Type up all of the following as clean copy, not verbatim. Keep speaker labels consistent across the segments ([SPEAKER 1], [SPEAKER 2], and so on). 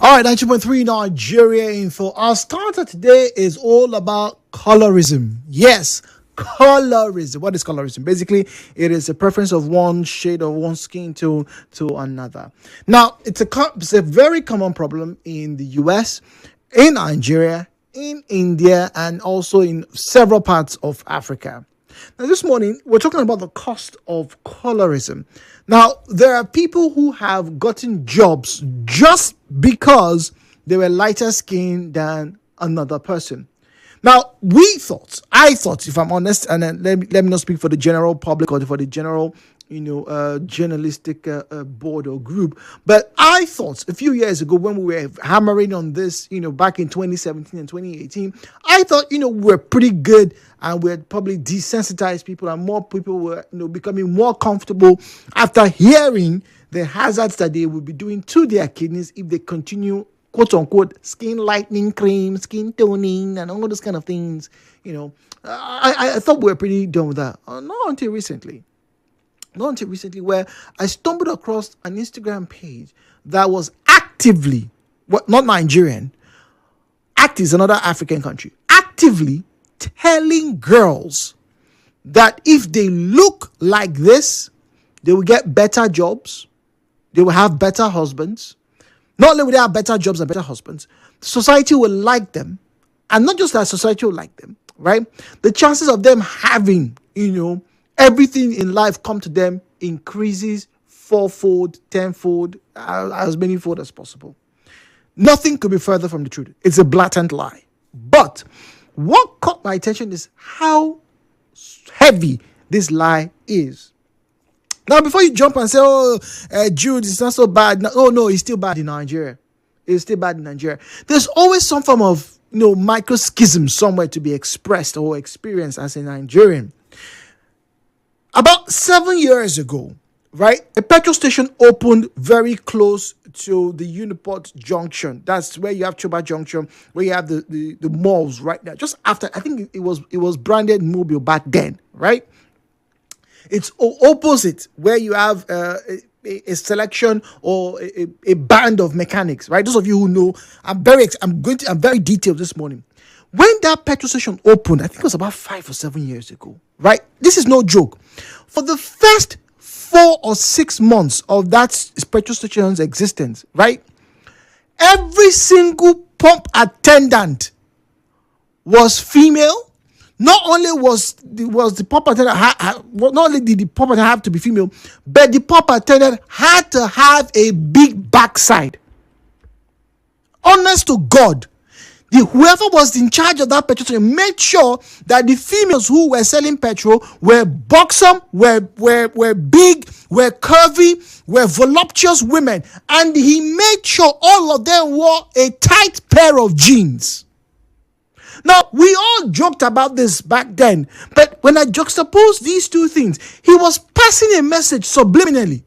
[SPEAKER 1] All right, 90.3 Nigeria Info. Our starter today is all about colorism. Yes, colorism. What is colorism? Basically, it is a preference of one shade of one skin tone to another. Now, it's a very common problem in the US, in Nigeria, in India, and also in several parts of Africa. Now, this morning, we're talking about the cost of colorism. Now, there are people who have gotten jobs just because they were lighter skinned than another person. Now, I thought, if I'm honest, and then let me not speak for the general public or for the general, journalistic board or group, but I thought a few years ago when we were hammering on this, back in 2017 and 2018, I thought, we're pretty good and we had probably desensitized people and more people were, becoming more comfortable after hearing the hazards that they will be doing to their kidneys if they continue, quote unquote, skin lightening cream, skin toning, and all those kind of things. I thought we were pretty done with that. Not until recently, where I stumbled across an Instagram page that was actively, not Nigerian, ACT is another African country, actively telling girls that if they look like this, they will get better jobs, they will have better husbands. Not only will they have better jobs and better husbands, society will like them. And not just that society will like them, right? The chances of them having, everything in life come to them increases fourfold, tenfold, as many fold as possible. Nothing could be further from the truth. It's a blatant lie. But what caught my attention is how heavy this lie is. Now, before you jump and say, Jude, it's not so bad. No, it's still bad in Nigeria. It's still bad in Nigeria. There's always some form of, micro schism somewhere to be expressed or experienced as a Nigerian. About 7 years ago, right, a petrol station opened very close to the Uniport Junction. That's where you have Choba Junction, where you have the malls right there. Just after, I think it was branded Mobile back then, right? It's opposite where you have a selection or a band of mechanics, right? Those of you who know, I'm very detailed this morning. When that petrol station opened, I think it was about 5 or 7 years ago, right? This is no joke. For the first 4 or 6 months of that petrol station's existence, right? Every single pump attendant was female. Not only was the pump attendant not only did the pump attendant have to be female, but the pump attendant had to have a big backside. Honest to God, whoever was in charge of that petrol station made sure that the females who were selling petrol were buxom, were big, were curvy, were voluptuous women, and he made sure all of them wore a tight pair of jeans. Now, we all joked about this back then, but when I juxtapose these two things, he was passing a message subliminally.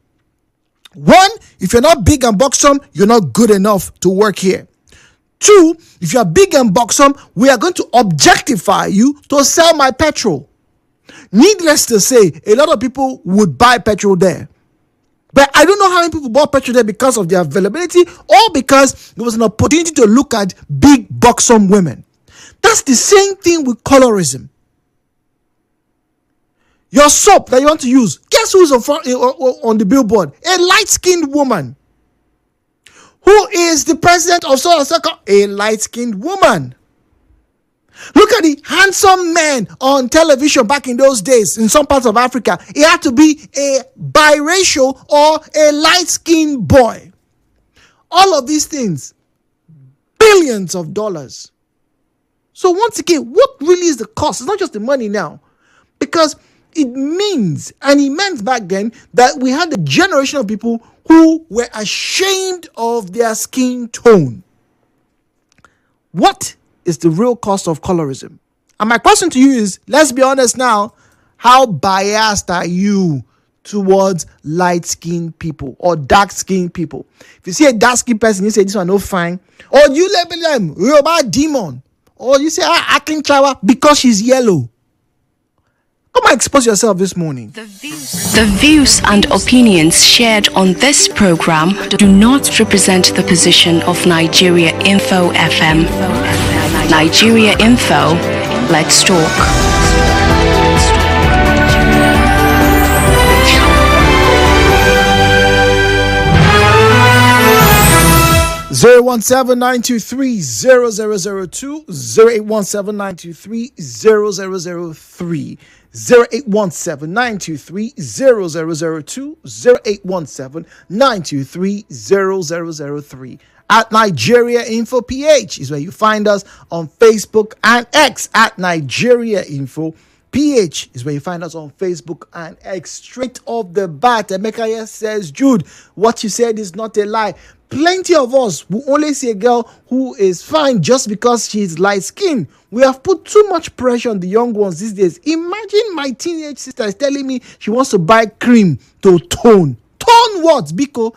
[SPEAKER 1] One, if you're not big and buxom, you're not good enough to work here. Two, if you're big and buxom, we are going to objectify you to sell my petrol. Needless to say, a lot of people would buy petrol there. But I don't know how many people bought petrol there because of the availability or because there was an opportunity to look at big buxom women. That's the same thing with colorism. Your soap that you want to use, guess who's on the billboard? A light-skinned woman. Who is the president of so and so? A light-skinned woman. Look at the handsome men on television back in those days in some parts of Africa. It had to be a biracial or a light-skinned boy. All of these things, billions of dollars. So once again, what really is the cost? It's not just the money now. Because it means, and it meant back then, that we had a generation of people who were ashamed of their skin tone. What is the real cost of colorism? And my question to you is, let's be honest now, how biased are you towards light-skinned people or dark-skinned people? If you see a dark-skinned person, you say, this one no fine. Or you label them, you're about demon. Or you say, I can shower because she's yellow. Come and expose yourself this morning.
[SPEAKER 2] The views and opinions shared on this program do not represent the position of Nigeria Info FM. Nigeria Info, let's talk.
[SPEAKER 1] 017-923-0002, 0817923-0003, 0817923-0002, 0817923-0003. At Nigeria Info PH is where you find us on Facebook and X. At Nigeria Info PH is where you find us on Facebook and X. Straight off the bat, Emeka says, Jude, what you said is not a lie. Plenty of us will only see a girl who is fine just because she's light skinned. We have put too much pressure on the young ones these days. Imagine my teenage sister is telling me she wants to buy cream to tone. Tone what, Biko?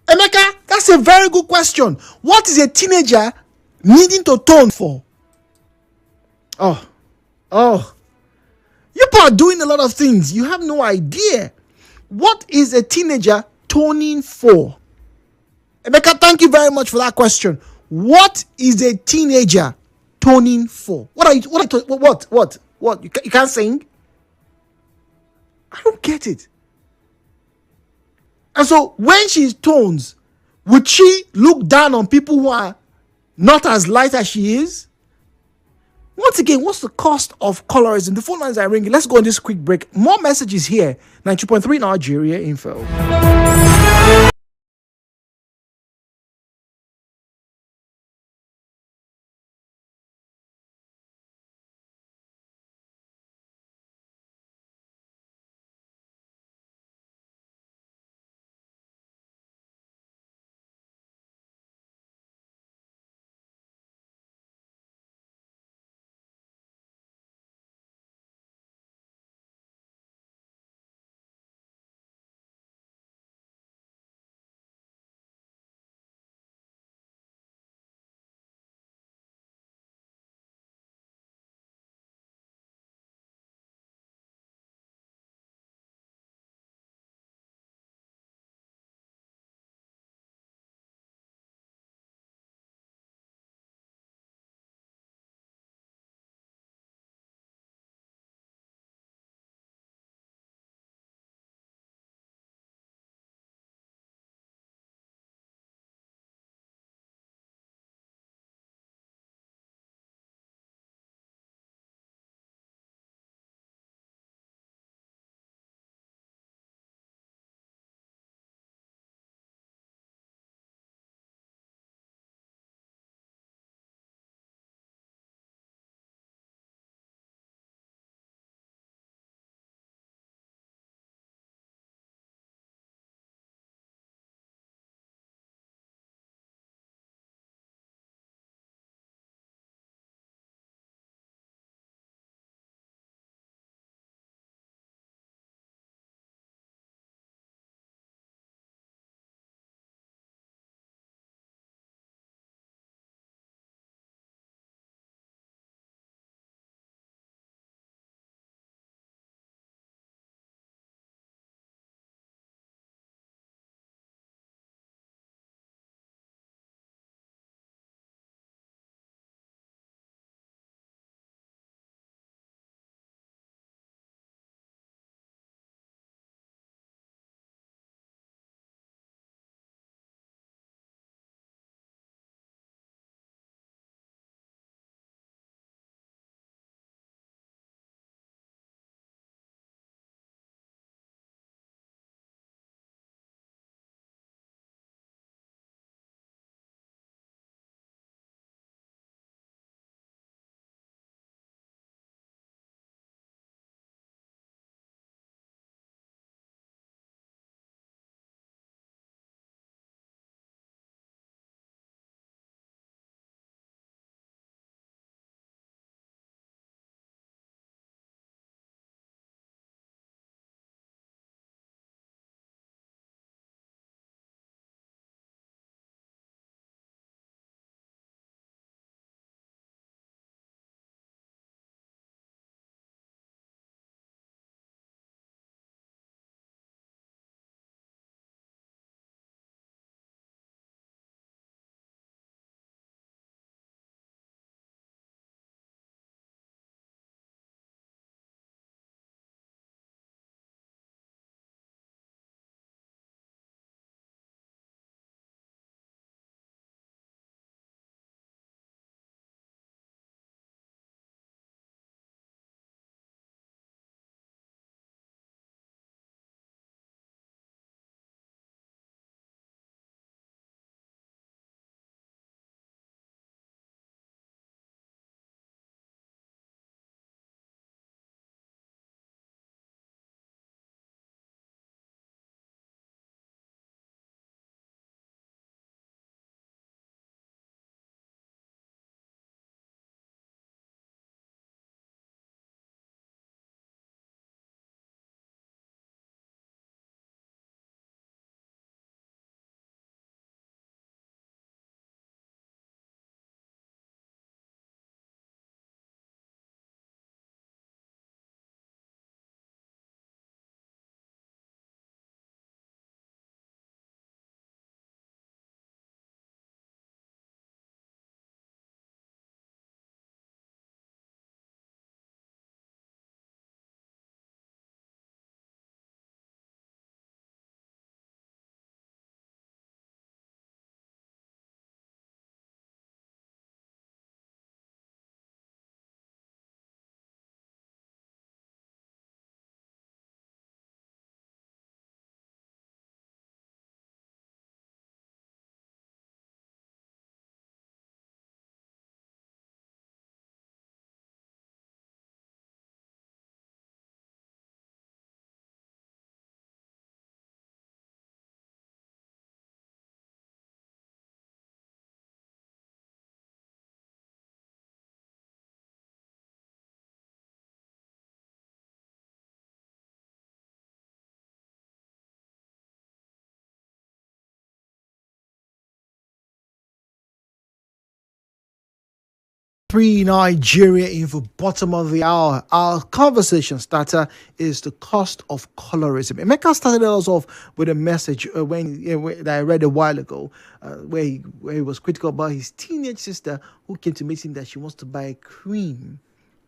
[SPEAKER 1] Emeka, that's a very good question. What is a teenager needing to tone for? Oh. You people are doing a lot of things. You have no idea. What is a teenager toning for? Emeka, thank you very much for that question. What is a teenager toning for? What? You can't sing? I don't get it. And so when she tones, would she look down on people who are not as light as she is? Once again, what's the cost of colorism? The phone lines are ringing. Let's go on this quick break. More messages here. 92.3 Nigeria Info. Nigeria info, bottom of the hour. Our conversation starter is the cost of colorism. Emeka started us off with a message that I read a while ago, where he was critical about his teenage sister who came to meet him that she wants to buy a cream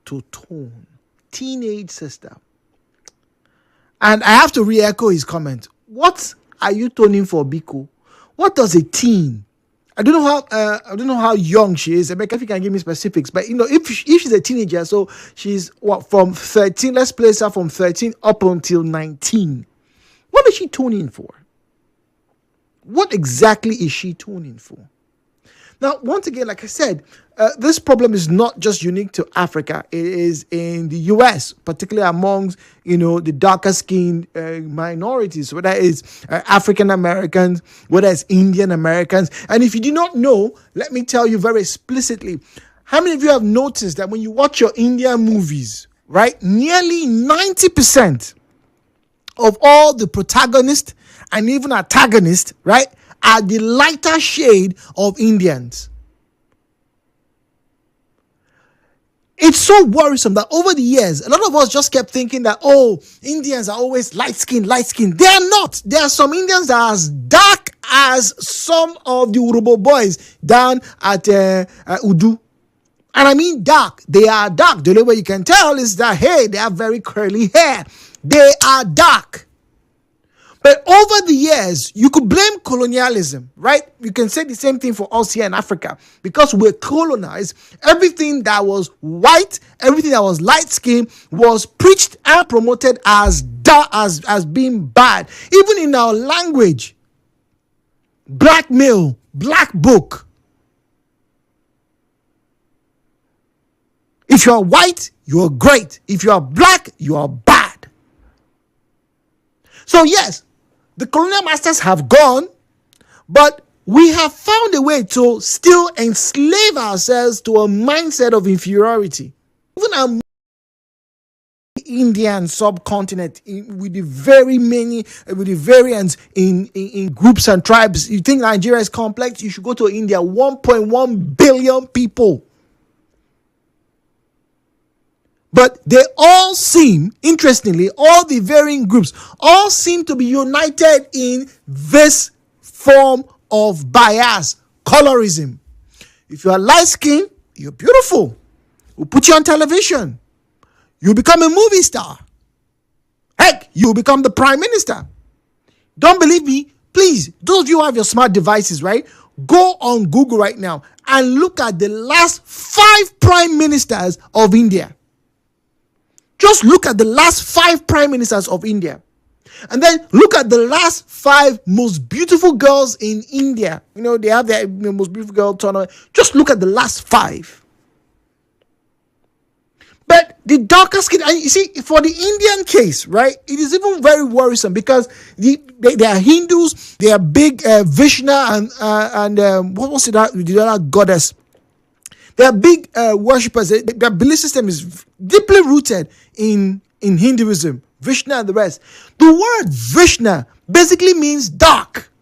[SPEAKER 1] to tone. Teenage sister. And I have to re-echo his comment. What are you toning for, Biko? What does a teen? I don't know how young she is. Emeka, if you can give me specifics, but if she's a teenager, so she's from 13. Let's place her from 13 up until 19. What is she tuning for? What exactly is she tuning for? Now, once again, like I said, this problem is not just unique to Africa. It is in the US, particularly amongst, the darker skinned minorities, whether it's African Americans, whether it's Indian Americans. And if you do not know, let me tell you very explicitly, how many of you have noticed that when you watch your Indian movies, right, nearly 90% of all the protagonists and even antagonists, right, are the lighter shade of Indians. It's so worrisome that over the years, a lot of us just kept thinking that, Indians are always light-skinned. They are not. There are some Indians that are as dark as some of the Urobo boys down at Udu. And I mean dark. They are dark. The only way you can tell is that, hey, they have very curly hair. They are dark. But over the years, you could blame colonialism, right? You can say the same thing for us here in Africa. Because we're colonized, everything that was white, everything that was light-skinned was preached and promoted as being bad. Even in our language, black male, black book. If you are white, you are great. If you are black, you are bad. So yes, the colonial masters have gone, but we have found a way to still enslave ourselves to a mindset of inferiority. Even our Indian subcontinent, with the variants in groups and tribes. You think Nigeria is complex? You should go to India. 1.1 billion people. But they all seem, interestingly, all the varying groups, all seem to be united in this form of bias, colorism. If you are light-skinned, you're beautiful. We'll put you on television. You become a movie star. Heck, you become the prime minister. Don't believe me? Please, those of you who have your smart devices, right? Go on Google right now and look at the last 5 prime ministers of India. Just look at the last 5 prime ministers of India. And then look at the last 5 most beautiful girls in India. They have their most beautiful girl tournament. Just look at the last 5. But the darker skin, and you see, for the Indian case, right, it is even very worrisome because they are Hindus, they are big Vishnu and what was it, the other goddess? They are big worshippers. Their belief system is deeply rooted in Hinduism, Vishnu and the rest. The word Vishnu basically means dark,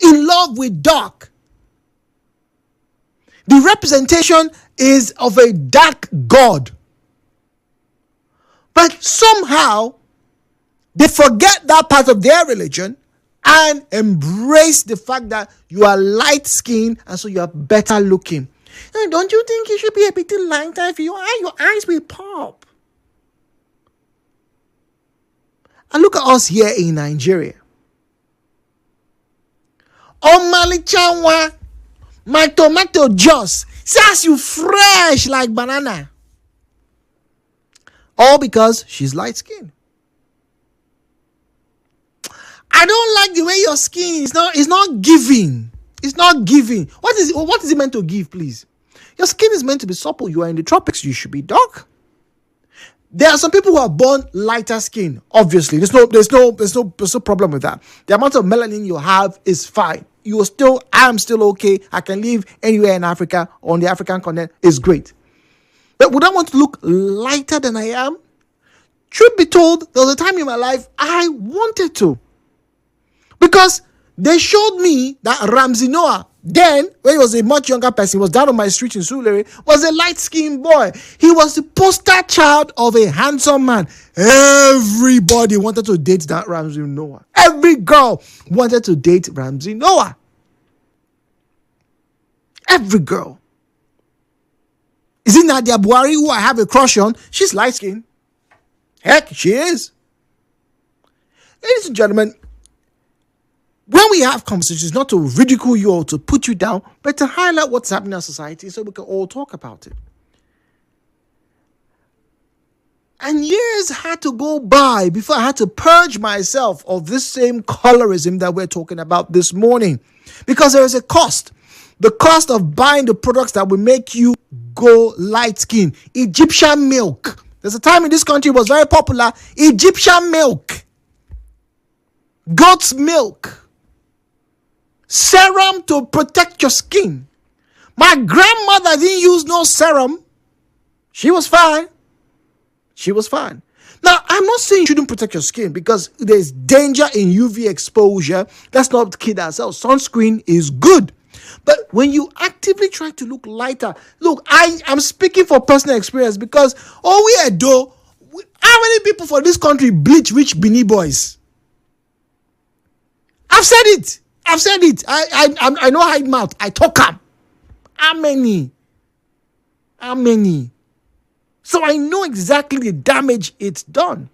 [SPEAKER 1] in love with dark. The representation is of a dark god. But somehow, they forget that part of their religion and embrace the fact that you are light-skinned and so you are better looking. And don't you think you should be a bit lighter? If you are, your eyes will pop. And look at us here in Nigeria. Omalichawa, my tomato juice says you fresh like banana. All because she's light-skinned. I don't like the way your skin is not giving. It's not giving. What is it meant to give, please? Your skin is meant to be supple. You are in the tropics. You should be dark. There are some people who are born lighter skin. Obviously, there's no problem with that. The amount of melanin you have is fine. I'm still okay. I can live anywhere in Africa, on the African continent. It's great. But would I want to look lighter than I am? Truth be told, there was a time in my life I wanted to. Because they showed me that Ramsey Noah Then, when he was a much younger person, he was down on my street in Sulere, was a light-skinned boy. He was the poster child of a handsome man. Everybody wanted to date that Ramsey Noah. Every girl wanted to date Ramsey Noah. Every girl. Is it Nadia Buhari, who I have a crush on? She's light-skinned. Heck, she is. Ladies and gentlemen, when we have conversations, not to ridicule you or to put you down, but to highlight what's happening in our society so we can all talk about it. And years had to go by before I had to purge myself of this same colorism that we're talking about this morning. Because there is a cost. The cost of buying the products that will make you go light skin. Egyptian milk. There's a time in this country it was very popular. Egyptian milk. Goat's milk. Serum to protect your skin. My grandmother didn't use no serum. She was fine. She was fine. Now, I'm not saying you shouldn't protect your skin because there's danger in UV exposure. Let's not kid ourselves. Sunscreen is good. But when you actively try to look lighter, look, I'm speaking for personal experience because all we had do, how many people for this country bleach rich Beanie boys? I've said it. I know hide mouth. I talk am. How many? So I know exactly the damage it's done.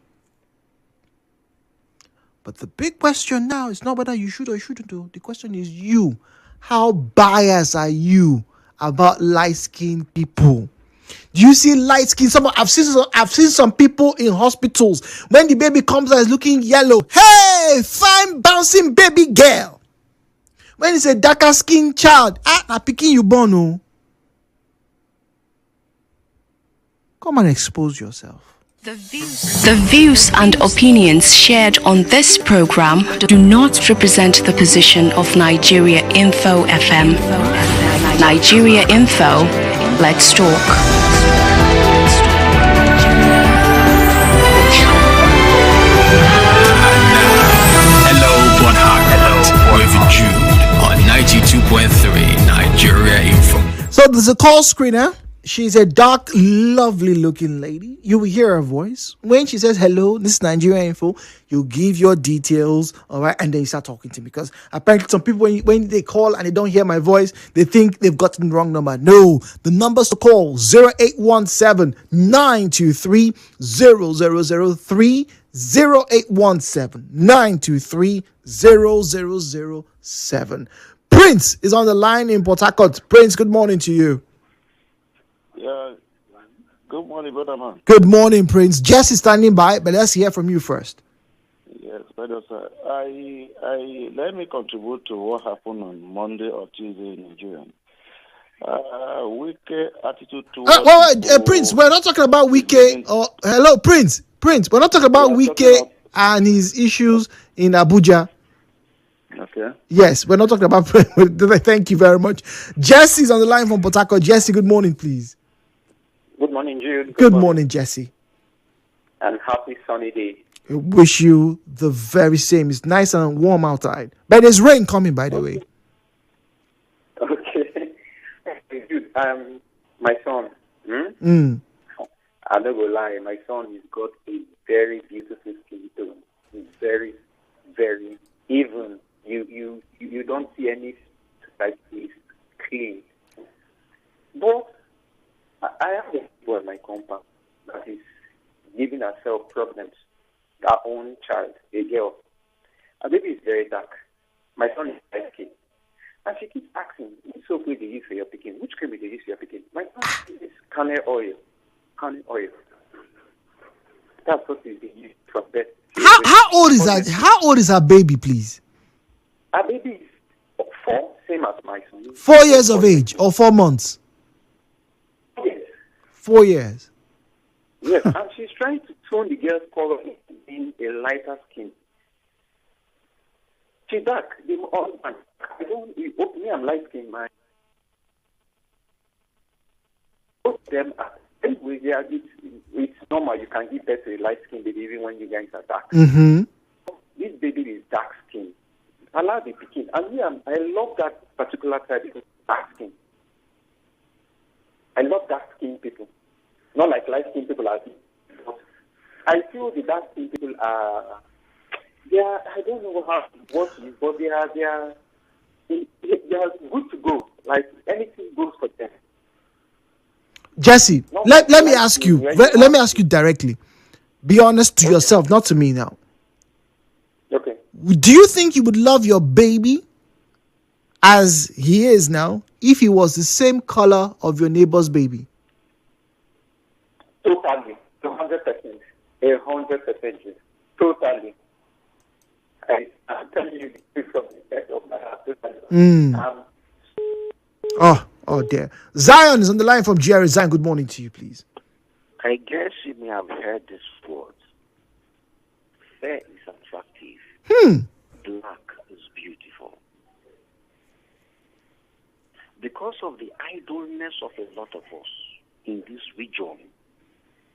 [SPEAKER 1] But the big question now is not whether you should or shouldn't do. The question is you. How biased are you about light-skinned people? Do you see light-skinned? I've seen some people in hospitals when the baby comes out is looking yellow. Hey, fine bouncing baby girl. When it's a darker skinned child, I'm picking you born. Oh. Come and expose yourself.
[SPEAKER 2] The views and opinions shared on this program do not represent the position of Nigeria Info FM. Nigeria Info, let's talk.
[SPEAKER 3] Hello, Bonhart. With Jude on 92.3 Nigeria Info.
[SPEAKER 1] So there's a call screener. She's a dark, lovely looking lady. You will hear her voice. When she says, hello, this is Nigeria Info, you give your details, all right, and then you start talking to me. Because apparently some people, when they call and they don't hear my voice, they think they've gotten the wrong number. No, the numbers to call, 0817 923 0003, 0817 923 0007. Prince is on the line in Port Harcourt. Prince, good morning to you.
[SPEAKER 4] Yeah. Good morning, brother man.
[SPEAKER 1] Good morning, Prince. Jess is standing by, but let's hear from you first.
[SPEAKER 4] Yes, brother sir. I let me contribute to what happened on Monday or Tuesday in Nigeria. Wicked attitude towards
[SPEAKER 1] Prince, we're not talking about Wike. Hello, Prince. We're not talking about Wike and his issues in Abuja.
[SPEAKER 4] Okay.
[SPEAKER 1] Yes, we're not talking about. Thank you very much. Jesse is on the line from Port Harcourt. Jesse, good morning, please.
[SPEAKER 5] Good morning, Jude.
[SPEAKER 1] Good morning, Jesse.
[SPEAKER 5] And happy sunny day.
[SPEAKER 1] I wish you the very same. It's nice and warm outside. But there's rain coming, by the way.
[SPEAKER 5] Okay. Dude, my son.
[SPEAKER 1] Mm.
[SPEAKER 5] I'm not going to lie. My son has got a very beautiful skin tone. He's very, very even. You don't see any like he's clean. But I have a boy in my compound that is giving herself problems. Her own child, a girl. Her baby is very dark. My son is light skin. And she keeps asking, which soap will they use for your picking? Which cream will they use for your picking? My son is kernel oil. That's what is being used for birth.
[SPEAKER 1] How old is that? How old is her baby, please?
[SPEAKER 5] Her baby is 4, same as my son.
[SPEAKER 1] 4 years of age or 4 months?
[SPEAKER 5] Yes.
[SPEAKER 1] 4 years.
[SPEAKER 5] Yes, and she's trying to tone the girl's color in a lighter skin. She's dark. I'm light skin, man. Both of them are. Anyway, it's normal. You can give birth to a light skin baby even when you guys are dark.
[SPEAKER 1] Mm-hmm.
[SPEAKER 5] This baby is dark skin. Allow the picking. And me, I love that particular type of dark skin. I love dark skin people. Not like light skin people are. I feel the dark skin people are. They are. I don't know what it is, but they are good to go. Like anything goes for them.
[SPEAKER 1] Jesse, let me ask you. Let me ask you directly. Be honest to yourself, not to me now.
[SPEAKER 5] Okay.
[SPEAKER 1] Do you think you would love your baby as he is now if he was the same color of your neighbor's baby?
[SPEAKER 5] Totally. 100%. 100%. Totally. I'm telling you the truth from the depth of my heart.
[SPEAKER 1] Oh dear. Zion is on the line from Jerry. Zion, good morning to you, please.
[SPEAKER 6] I guess you may have heard this word. Fair is attractive. Black is beautiful. Because of the idleness of a lot of us in this region,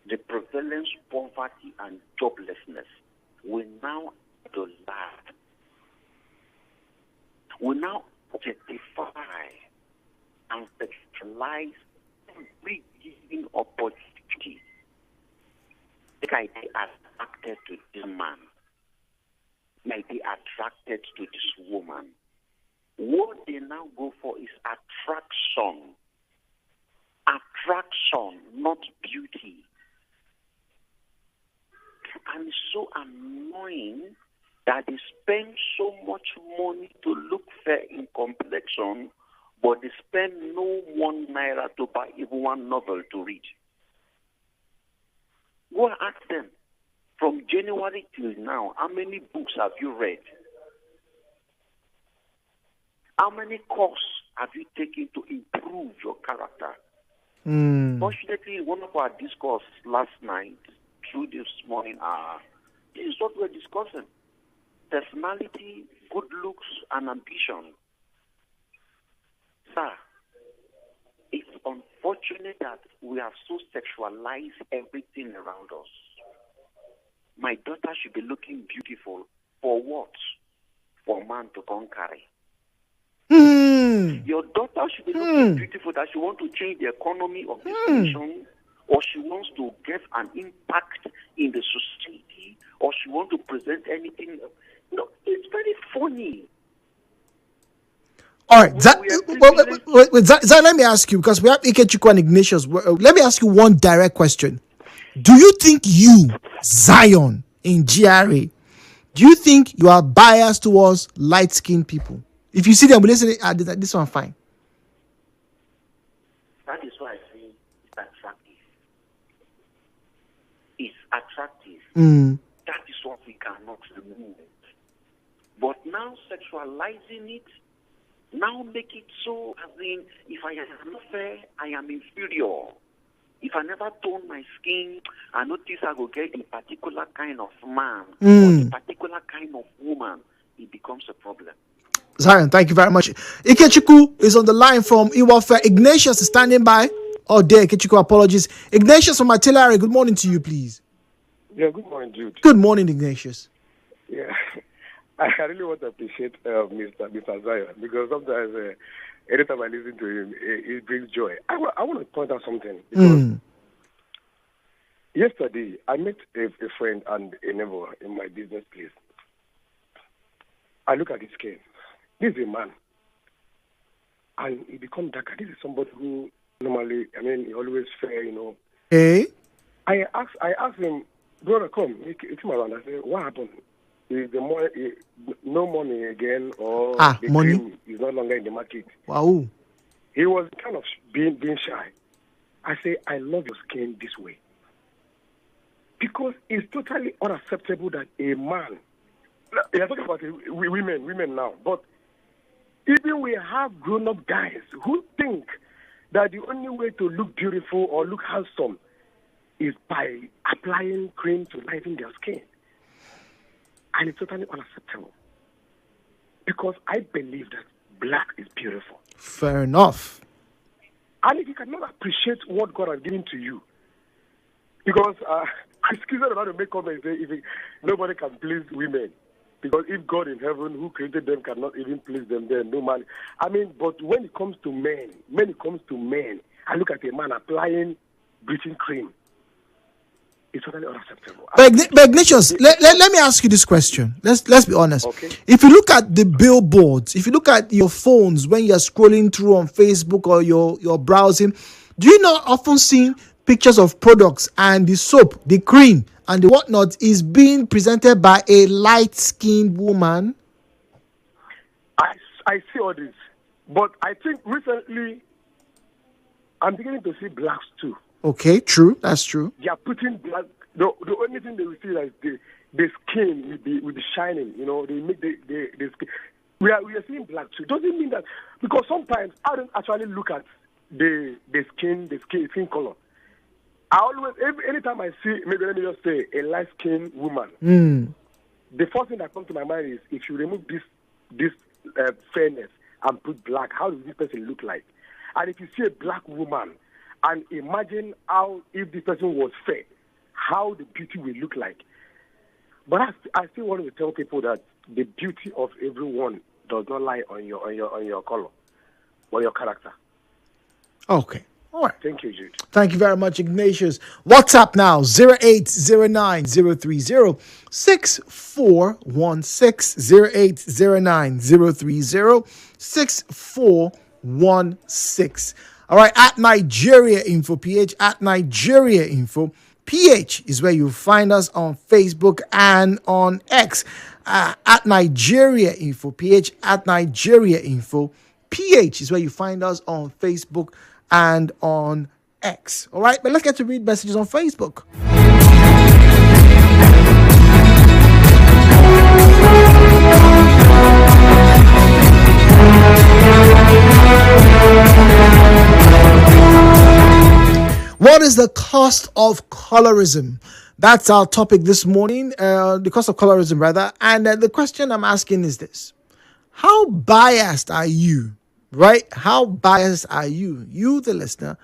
[SPEAKER 6] the prevalence of poverty and joblessness will now idolize, will now objectify and sexualize every given opportunity. Like they are attracted to this man, like they are attracted to this woman. What they now go for is attraction. Attraction, not beauty. And it's so annoying that they spend so much money to look fair in complexion, but they spend no 1 naira to buy even one novel to read. Go and ask them, from January till now, how many books have you read? How many courses have you taken to improve your character? Fortunately, one of our discourse last night, through this morning, this is what we're discussing. Personality, good looks, and ambition. Sir, it's unfortunate that we have so sexualized everything around us. My daughter should be looking beautiful. For what? For a man to come carry. Your daughter should be looking beautiful that she wants to change the economy of this nation, or she wants to get an impact in the society, or she wants to present anything. No, it's very funny.
[SPEAKER 1] All right, let me ask you, because we have Ikechukwu and Ignatius. Let me ask you one direct question. Do you think you, Zion, in GRA, do you think you are biased towards light-skinned people? If you see them, listen, this one fine.
[SPEAKER 6] That is why I say it's attractive. It's attractive. That is what we cannot remove. But now sexualizing it, now make it so, as in, if I am not fair, I am inferior. If I never tone my skin, I notice I will get a particular kind of man or a particular kind of woman, it becomes a problem.
[SPEAKER 1] Zion, thank you very much. Ikechukwu is on the line from Iwafe. Ignatius is standing by. Oh dear, Ikechukwu, apologies. Ignatius from Artillery, good morning to you, please.
[SPEAKER 7] Yeah, good morning, Jude.
[SPEAKER 1] Good morning, Ignatius.
[SPEAKER 7] Yeah, I really want to appreciate Mr. Zion, because sometimes anytime I listen to him, it brings joy. I want to point out something, because yesterday I met a friend and a neighbor in my business place. I look at his skin. This is a man, and he becomes darker. This is somebody who normally, he always fair,
[SPEAKER 1] Hey?
[SPEAKER 7] I asked him, brother, come. He came around. I said, what happened? Is the money, no money again, or the
[SPEAKER 1] money
[SPEAKER 7] cream is no longer in the market?
[SPEAKER 1] Wow.
[SPEAKER 7] He was kind of being shy. I say, I love your skin this way, because it's totally unacceptable that a man. You're talking about women now, but even we have grown-up guys who think that the only way to look beautiful or look handsome is by applying cream to lighten their skin. And it's totally unacceptable. Because I believe that black is beautiful.
[SPEAKER 1] Fair enough.
[SPEAKER 7] And if you cannot appreciate what God has given to you, because excuse me about to make comments, nobody can please women. Because if God in heaven, who created them, cannot even please them, then no man. I mean, but when it comes to men, I look at a man applying bleaching cream. It's totally unacceptable.
[SPEAKER 1] But Ignatius, let me ask you this question. Let's be honest.
[SPEAKER 7] Okay.
[SPEAKER 1] If you look at the billboards, if you look at your phones when you're scrolling through on Facebook or you're browsing, do you not often see pictures of products and the soap, the cream, and the whatnot is being presented by a light-skinned woman?
[SPEAKER 7] I see all this, but I think recently I'm beginning to see blacks too.
[SPEAKER 1] Okay, true. That's true.
[SPEAKER 7] They are putting black. The only thing they will see is the skin with the shining. You know, they make the skin. We are seeing black too. Doesn't mean that, because sometimes I don't actually look at the skin color. I always, anytime I see, maybe let me just say, a light skinned woman, the first thing that comes to my mind is, if you remove this fairness and put black, how does this person look like? And if you see a black woman, and imagine how, if this person was fair, how the beauty will look like. But I still want to tell people that the beauty of everyone does not lie on your color or your character.
[SPEAKER 1] Okay. All right.
[SPEAKER 7] Thank you, Jude.
[SPEAKER 1] Thank you very much, Ignatius. WhatsApp now, 0809-030-6416, 0809-030-6416. All right, at Nigeria Info PH, at Nigeria Info PH is where you find us on Facebook and on X. At Nigeria Info PH, at Nigeria Info PH is where you find us on Facebook and on X. All right, but let's get to read messages on Facebook. What is the cost of colorism? That's our topic this morning, the cost of colorism, rather. And the question I'm asking is this: how biased are you? Right? How biased are you, the listener,